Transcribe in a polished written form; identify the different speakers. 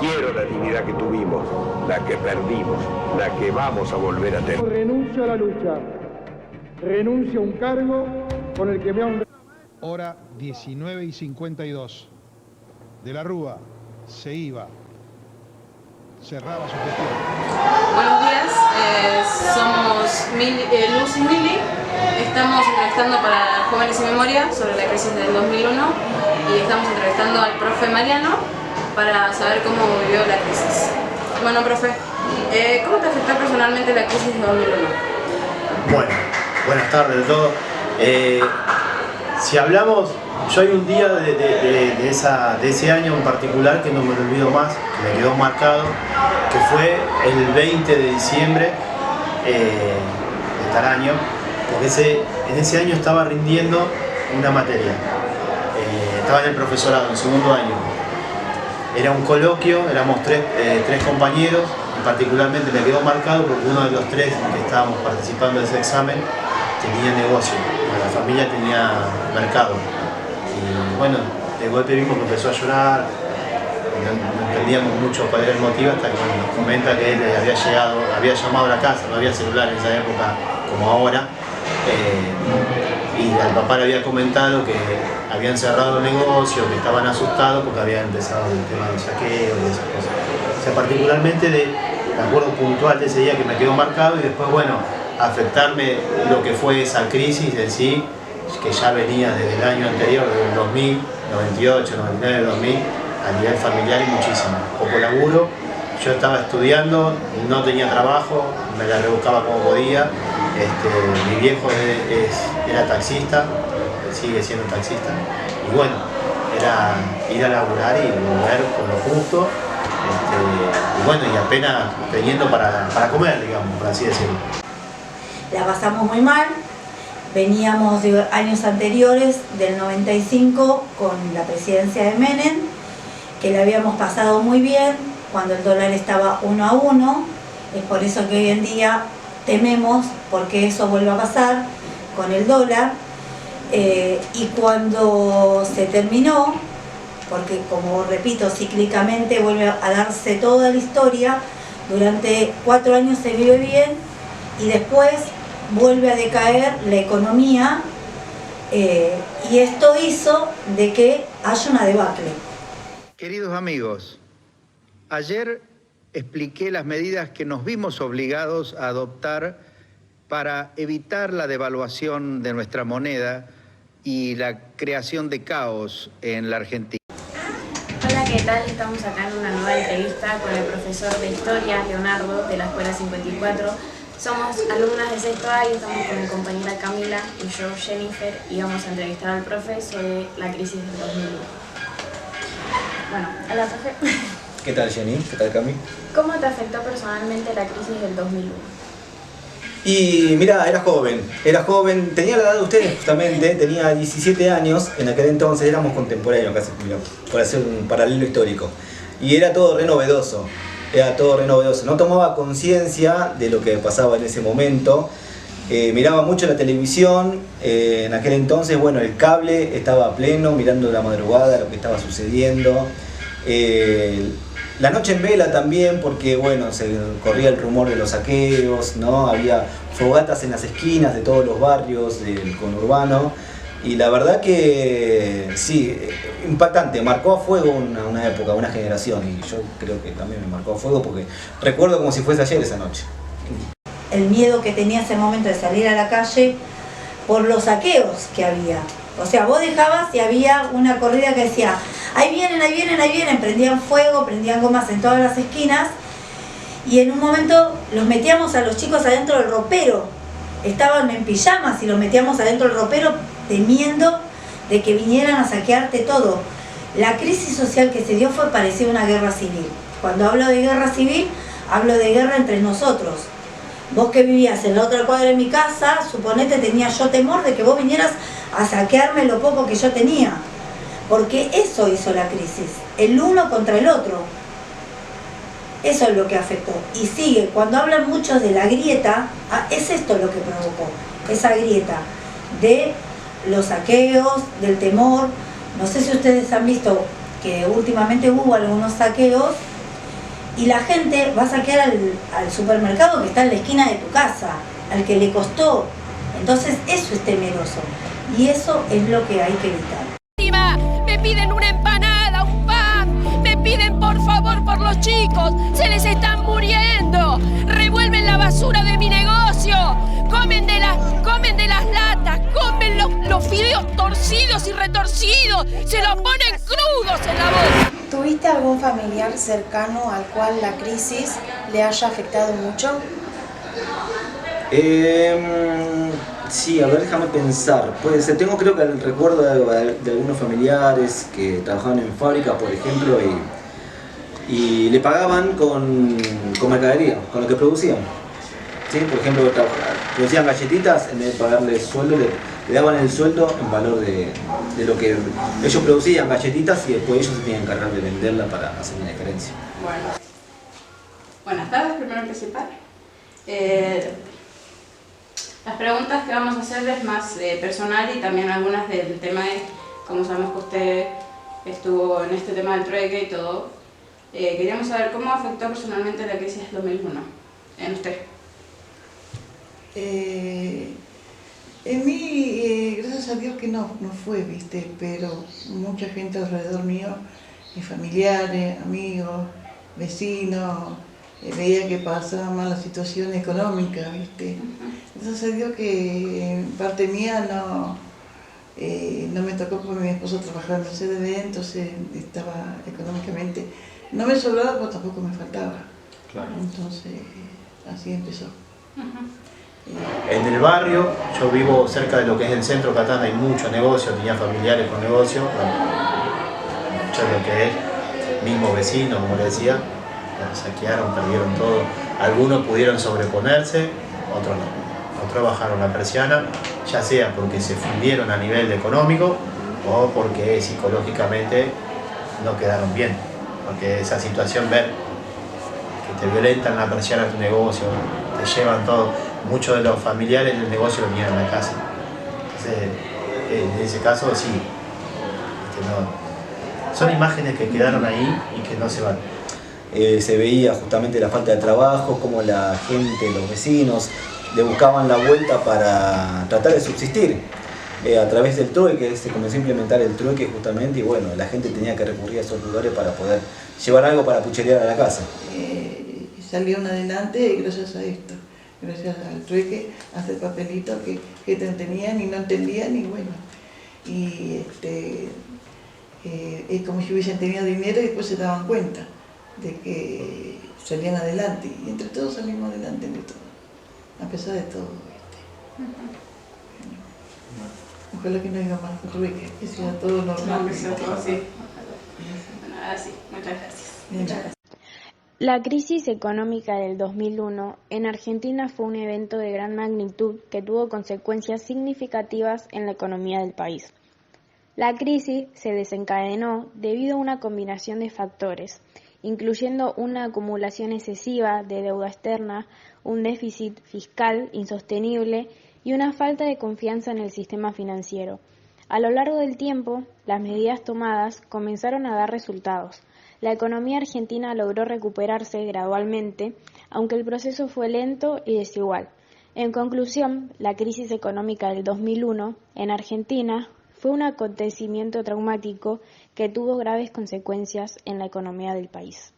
Speaker 1: Quiero la dignidad que tuvimos, la que perdimos, la que vamos a volver a tener.
Speaker 2: Renuncio a la lucha, renuncio a un cargo con el que me han...
Speaker 3: Hora 19:52. De la Rúa se iba, cerraba su gestión.
Speaker 4: Buenos días, somos Luz y Mili. Estamos entrevistando para Jóvenes y Memoria sobre la crisis del 2001 y estamos entrevistando al profe Mariano para saber cómo vivió la crisis. Bueno, profe, ¿cómo te afectó personalmente la crisis del 2001?
Speaker 5: Bueno, buenas tardes a todos. Si hablamos, yo hay un día de ese año en particular que no me lo olvido más, que me quedó marcado, que fue el 20 de diciembre de tal año, porque en ese año estaba rindiendo una materia. Estaba en el profesorado, en segundo año. Era un coloquio, éramos tres compañeros, y particularmente me quedó marcado porque uno de los tres que estábamos participando de ese examen tenía negocio, la familia tenía mercado. Y bueno, de golpe vimos que empezó a llorar, no entendíamos mucho cuál era el motivo, hasta que nos comenta que él había llamado a la casa, no había celular en esa época como ahora, y al papá le había comentado que habían cerrado el negocio, que estaban asustados porque había empezado el tema del saqueo y esas cosas. O sea, particularmente me acuerdo puntual de ese día que me quedó marcado, y después, bueno, afectarme lo que fue esa crisis en sí, que ya venía desde el año anterior, desde el 2000, 98, 99, 2000, a nivel familiar y muchísimo. Poco laburo, yo estaba estudiando, no tenía trabajo, me la rebuscaba como podía. Mi viejo era taxista, sigue siendo taxista, y bueno, era ir a laburar y volver con lo justo, y bueno, y apenas teniendo para comer, digamos, por así decirlo.
Speaker 6: La pasamos muy mal, veníamos de años anteriores, del 95, con la presidencia de Menem, que la habíamos pasado muy bien, cuando el dólar estaba 1 a 1, es por eso que hoy en día tememos porque eso vuelva a pasar con el dólar, y cuando se terminó, porque como repito, cíclicamente vuelve a darse toda la historia, durante 4 años se vive bien y después vuelve a decaer la economía, y esto hizo de que haya una debacle.
Speaker 7: Queridos amigos, ayer expliqué las medidas que nos vimos obligados a adoptar para evitar la devaluación de nuestra moneda y la creación de caos en la Argentina.
Speaker 4: Hola, ¿qué tal? Estamos acá en una nueva entrevista con el profesor de Historia, Leonardo, de la Escuela 54. Somos alumnas de sexto A y estamos con mi compañera Camila y yo, Jennifer, y vamos a entrevistar al profe sobre la crisis del 2001. Bueno, hola, profe.
Speaker 8: ¿Qué tal, Jenny? ¿Qué tal, Cami?
Speaker 4: ¿Cómo te afectó personalmente la crisis del 2001?
Speaker 8: Y mira, era joven, tenía la edad de ustedes justamente, tenía 17 años, en aquel entonces éramos contemporáneos casi, mira, por hacer un paralelo histórico. Y era todo re novedoso, no tomaba conciencia de lo que pasaba en ese momento, miraba mucho la televisión, en aquel entonces, bueno, el cable estaba a pleno, mirando la madrugada lo que estaba sucediendo. La noche en vela también, porque bueno, se corría el rumor de los saqueos, ¿no? Había fogatas en las esquinas de todos los barrios del conurbano, y la verdad que sí, impactante, marcó a fuego una época, una generación, y yo creo que también me marcó a fuego porque recuerdo como si fuese ayer esa noche.
Speaker 6: El miedo que tenía ese momento de salir a la calle por los saqueos que había. O sea, vos dejabas y había una corrida que decía, ahí vienen, ahí vienen, ahí vienen, prendían fuego, prendían gomas en todas las esquinas, y en un momento los metíamos a los chicos adentro del ropero, estaban en pijamas y los metíamos adentro del ropero temiendo de que vinieran a saquearte todo. La crisis social que se dio fue parecida a una guerra civil. Cuando hablo de guerra civil, hablo de guerra entre nosotros. Vos que vivías en la otra cuadra de mi casa, suponete tenía yo temor de que vos vinieras a saquearme lo poco que yo tenía. Porque eso hizo la crisis, el uno contra el otro. Eso es lo que afectó. Y sigue, cuando hablan muchos de la grieta, es esto lo que provocó, esa grieta de los saqueos, del temor. No sé si ustedes han visto que últimamente hubo algunos saqueos y la gente va a saquear al supermercado que está en la esquina de tu casa, al que le costó. Entonces eso es temeroso y eso es lo que hay que evitar.
Speaker 9: Me piden una empanada, un pan, me piden por favor por los chicos, se les están muriendo, revuelven la basura de mi negocio, comen de las latas, comen los fideos torcidos y retorcidos, se los ponen crudos en la boca.
Speaker 10: ¿Tuviste algún familiar cercano al cual la crisis le haya afectado mucho?
Speaker 8: Sí, a ver, déjame pensar. Puede ser, tengo creo que el recuerdo de algunos familiares que trabajaban en fábrica, por ejemplo, y le pagaban con mercadería, con lo que producían. ¿Sí? Por ejemplo, producían galletitas, en vez de pagarle sueldo, le daban el sueldo en valor de lo que ellos producían, galletitas, y después ellos se tenían que encargar de venderla para hacer una diferencia.
Speaker 4: Bueno. Buenas tardes, primero principal. Las preguntas que vamos a hacer es más personal y también algunas del tema de, como sabemos que usted estuvo en este tema del trueque y todo, queríamos saber cómo afectó personalmente la crisis del 2001 en usted.
Speaker 11: En mí, gracias a Dios que no fue, ¿viste? Pero mucha gente alrededor mío, familiares, amigos, vecinos, veía que pasaba mala situación económica, ¿viste? Gracias a Dios que en parte mía no me tocó porque mi esposo trabajaba en el CDB, entonces estaba económicamente, no me sobraba, pero tampoco me faltaba.
Speaker 5: Claro.
Speaker 11: Entonces, así empezó.
Speaker 5: En el barrio, yo vivo cerca de lo que es el centro Catán, hay mucho negocio, tenía familiares con negocio, mucho de lo que es, mismo vecino, como le decía, saquearon, perdieron todo. Algunos pudieron sobreponerse, otros no. Otros bajaron la persiana, ya sea porque se fundieron a nivel económico o porque psicológicamente no quedaron bien. Porque esa situación, ver que te violentan la persiana de tu negocio, te llevan todo. Muchos de los familiares del negocio lo tenían en la casa. Entonces, en ese caso, sí. Son imágenes que quedaron ahí y que no se van.
Speaker 8: Se veía justamente la falta de trabajo, como la gente, los vecinos, le buscaban la vuelta para tratar de subsistir. A través del trueque, se comenzó a implementar el trueque justamente y bueno, la gente tenía que recurrir a esos lugares para poder llevar algo para pucherear a la casa.
Speaker 11: Salieron adelante gracias a esto, gracias al trueque, hacer papelitos que te entendían y no entendían y bueno. Y es como si hubiesen tenido dinero y después se daban cuenta de que salían adelante y entre todos salimos adelante de todo, a pesar de todo. Ojalá que no haya más trueque, que sea todo normal.
Speaker 4: No, que sea todo así. Bueno, ahora sí, muchas gracias.
Speaker 11: Muchas gracias.
Speaker 12: La crisis económica del 2001 en Argentina fue un evento de gran magnitud que tuvo consecuencias significativas en la economía del país. La crisis se desencadenó debido a una combinación de factores, incluyendo una acumulación excesiva de deuda externa, un déficit fiscal insostenible y una falta de confianza en el sistema financiero. A lo largo del tiempo, las medidas tomadas comenzaron a dar resultados. La economía argentina logró recuperarse gradualmente, aunque el proceso fue lento y desigual. En conclusión, la crisis económica del 2001 en Argentina fue un acontecimiento traumático que tuvo graves consecuencias en la economía del país.